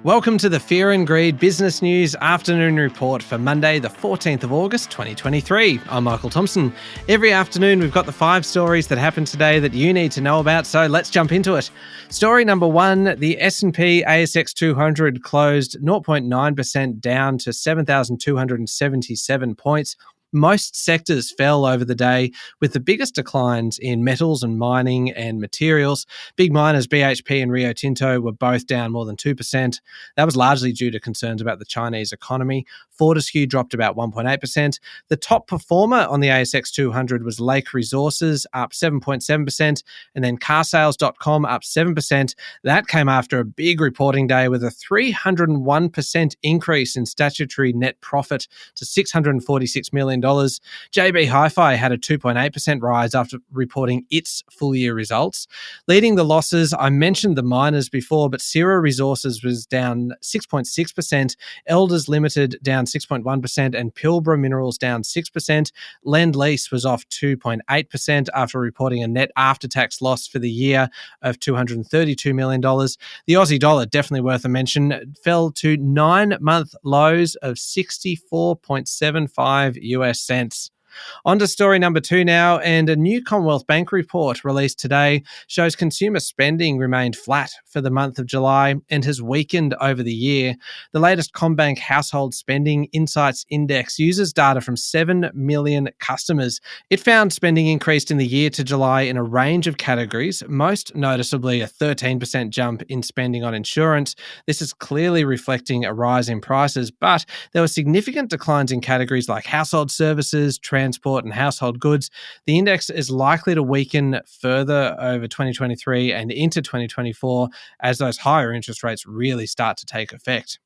Welcome to the Fear and Greed Business News Afternoon Report for Monday, the 14th of August, 2023. I'm Michael Thompson. Every afternoon, we've got the 5 stories that happened today that you need to know about, so let's jump into it. Story number 1, the S&P ASX 200 closed 0.9% down to 7,277 points. Most sectors fell over the day, with the biggest declines in metals and mining and materials. Big miners BHP and Rio Tinto were both down more than 2%. That was largely due to concerns about the Chinese economy. Fortescue dropped about 1.8%. The top performer on the ASX 200 was Lake Resources, up 7.7%, and then carsales.com up 7%. That came after a big reporting day with a 301% increase in statutory net profit to $646 million. JB Hi-Fi had a 2.8% rise after reporting its full-year results. Leading the losses, I mentioned the miners before, but Sierra Resources was down 6.6%, Elders Limited down 6.1%, and Pilbara Minerals down 6%. Lend-Lease was off 2.8% after reporting a net after-tax loss for the year of $232 million. The Aussie dollar, definitely worth a mention, fell to 9-month lows of 64.75 US cents. On to story number 2 now, and a new Commonwealth Bank report released today shows consumer spending remained flat for the month of July and has weakened over the year. The latest CommBank Household Spending Insights Index uses data from 7 million customers. It found spending increased in the year to July in a range of categories, most noticeably a 13% jump in spending on insurance. This is clearly reflecting a rise in prices, but there were significant declines in categories like household services, transport and household goods. The index is likely to weaken further over 2023 and into 2024 as those higher interest rates really start to take effect.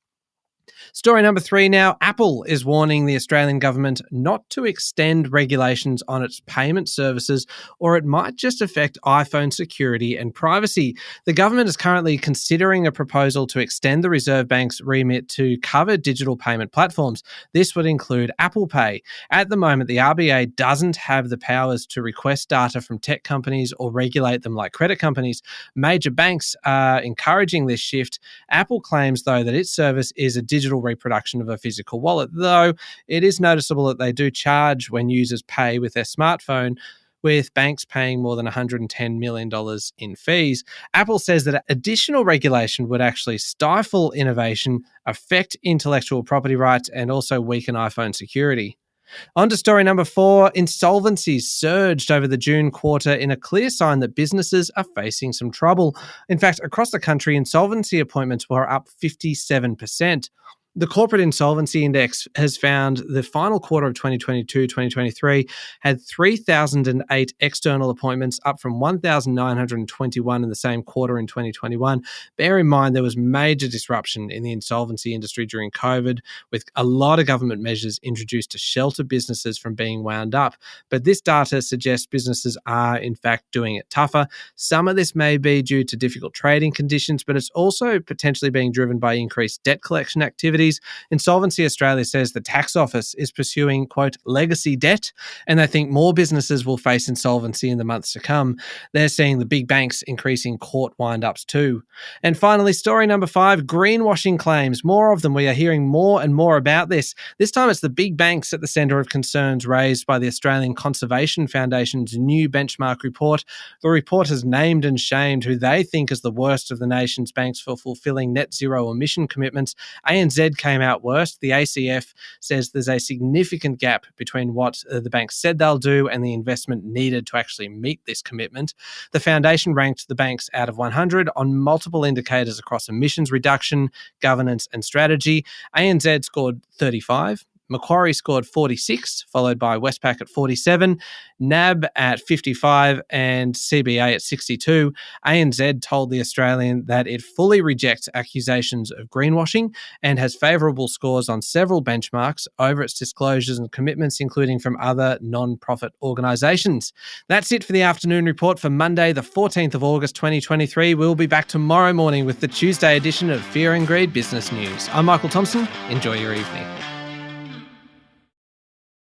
Story number 3 now. Apple is warning the Australian government not to extend regulations on its payment services, or it might just affect iPhone security and privacy. The government is currently considering a proposal to extend the Reserve Bank's remit to cover digital payment platforms. This would include Apple Pay. At the moment, the RBA doesn't have the powers to request data from tech companies or regulate them like credit companies. Major banks are encouraging this shift. Apple claims, though, that its service is a digital reproduction of a physical wallet, though it is noticeable that they do charge when users pay with their smartphone, with banks paying more than $110 million in fees. Apple says that additional regulation would actually stifle innovation, affect intellectual property rights, and also weaken iPhone security. On to story number 4, insolvencies surged over the June quarter in a clear sign that businesses are facing some trouble. In fact, across the country, insolvency appointments were up 57%. The Corporate Insolvency Index has found the final quarter of 2022-2023 had 3,008 external appointments, up from 1,921 in the same quarter in 2021. Bear in mind, there was major disruption in the insolvency industry during COVID, with a lot of government measures introduced to shelter businesses from being wound up. But this data suggests businesses are, in fact, doing it tougher. Some of this may be due to difficult trading conditions, but it's also potentially being driven by increased debt collection activities. Insolvency Australia says the tax office is pursuing, quote, legacy debt, and they think more businesses will face insolvency in the months to come. They're seeing the big banks increasing court wind-ups too. And finally, story number 5, greenwashing claims. More of them. We are hearing more and more about this. This time it's the big banks at the centre of concerns raised by the Australian Conservation Foundation's new benchmark report. The report has named and shamed who they think is the worst of the nation's banks for fulfilling net zero emission commitments. ANZ came out worst. The ACF says there's a significant gap between what the banks said they'll do and the investment needed to actually meet this commitment. The foundation ranked the banks out of 100 on multiple indicators across emissions reduction, governance and strategy. ANZ scored 35. Macquarie scored 46, followed by Westpac at 47, NAB at 55 and CBA at 62. ANZ told The Australian that it fully rejects accusations of greenwashing and has favourable scores on several benchmarks over its disclosures and commitments, including from other non-profit organisations. That's it for the afternoon report for Monday, the 14th of August 2023. We'll be back tomorrow morning with the Tuesday edition of Fear and Greed Business News. I'm Michael Thompson. Enjoy your evening.